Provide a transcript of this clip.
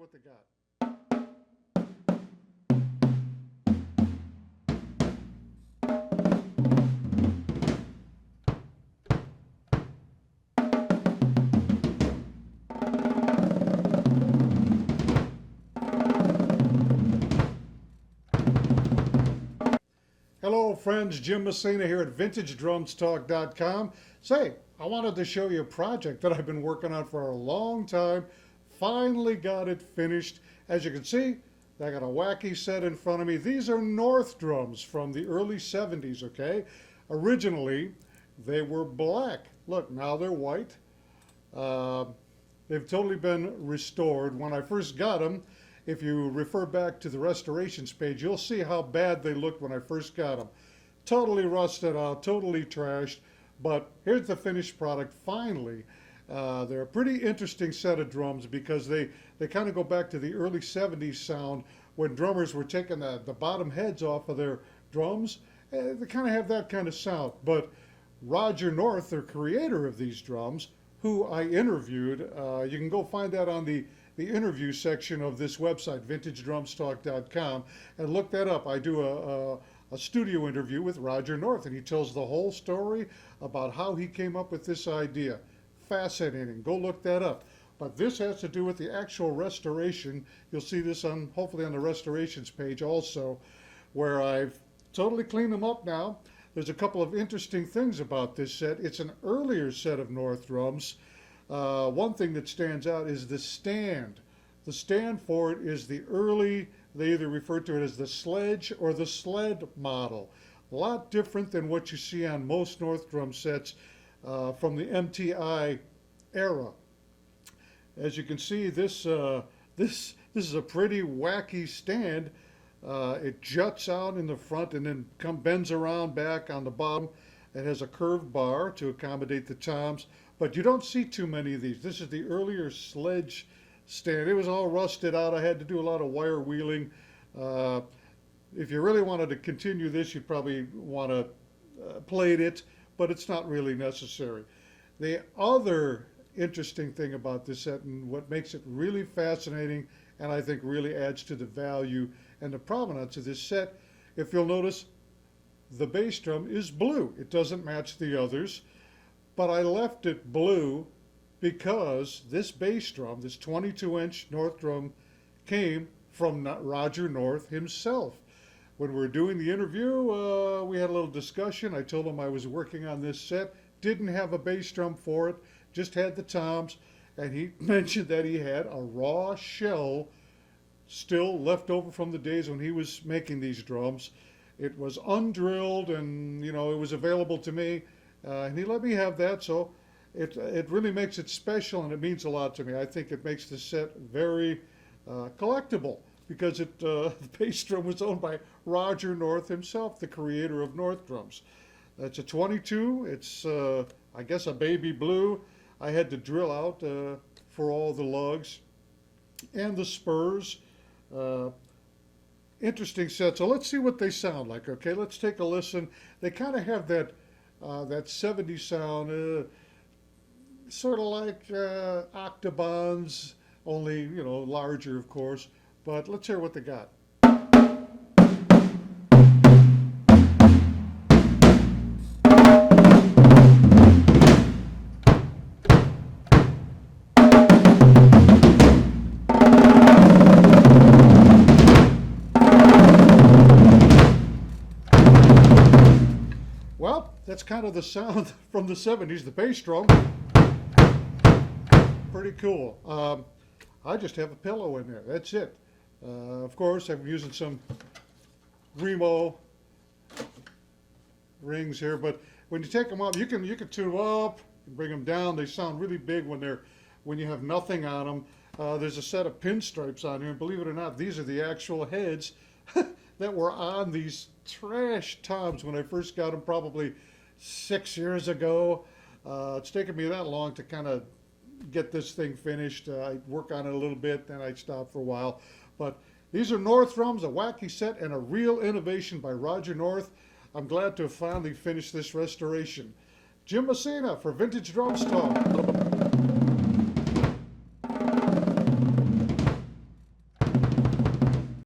what they got. Hello friends, Jim Messina here at VintageDrumsTalk.com. Say, I wanted to show you a project that I've been working on for a long time. Finally got it finished. As you can see, I got a wacky set in front of me. These are North drums from the early 70s, okay? Originally, they were black. Look, now they're white. They've totally been restored. When I first got them, if you refer back to the restorations page, you'll see how bad they looked when I first got them. Totally rusted out, totally trashed, but here's the finished product finally. They're a pretty interesting set of drums because they kind of go back to the early 70s sound when drummers were taking the bottom heads off of their drums. They kind of have that kind of sound. But Roger North, the creator of these drums, who I interviewed, you can go find that on the interview section of this website, VintageDrumsTalk.com, and look that up. I do a studio interview with Roger North, and he tells the whole story about how he came up with this idea. Fascinating. Go look that up. But this has to do with the actual restoration. You'll see this on hopefully on the restorations page also, where I've totally cleaned them up now. There's a couple of interesting things about this set. It's an earlier set of North drums. One thing that stands out is the stand. The stand for it is the early, they either refer to it as the sledge or the sled model. A lot different than what you see on most North drum sets from the MTI era. As you can see, this is a pretty wacky stand. It juts out in the front and then bends around back on the bottom. It has a curved bar to accommodate the toms, but you don't see too many of these. This is the earlier sledge stand. It was all rusted out. I had to do a lot of wire wheeling. If you really wanted to continue this, you'd probably want to plate it, but it's not really necessary. The other interesting thing about this set and what makes it really fascinating and I think really adds to the value and the provenance of this set, if you'll notice, the bass drum is blue. It doesn't match the others, but I left it blue because this bass drum, this 22-inch North drum, came from Roger North himself. When we were doing the interview, we had a little discussion. I told him I was working on this set, didn't have a bass drum for it, just had the toms, and he mentioned that he had a raw shell still left over from the days when he was making these drums. It was undrilled and, it was available to me, and he let me have that, so it really makes it special and it means a lot to me. I think it makes the set very collectible because the bass drum was owned by Roger North himself, the creator of North drums. It's a 22. It's, I guess, a baby blue. I had to drill out for all the lugs and the spurs. Interesting set. So let's see what they sound like. Okay, let's take a listen. They kind of have that 70s sound, sort of like Octobans, only larger, of course. But let's hear what they got. Well, that's kind of the sound from the 70s, the bass drum. Pretty cool. I just have a pillow in there, that's it. Of course, I'm using some Remo rings here, but when you take them off, you can tune them up, bring them down. They sound really big when you have nothing on them. There's a set of pinstripes on here, and believe it or not, these are the actual heads that were on these trash toms when I first got them, probably 6 years ago. It's taken me that long to kind of get this thing finished. I work on it a little bit, then I stop for a while. But these are North drums, a wacky set, and a real innovation by Roger North. I'm glad to have finally finished this restoration. Jim Messina for Vintage Drums Talk.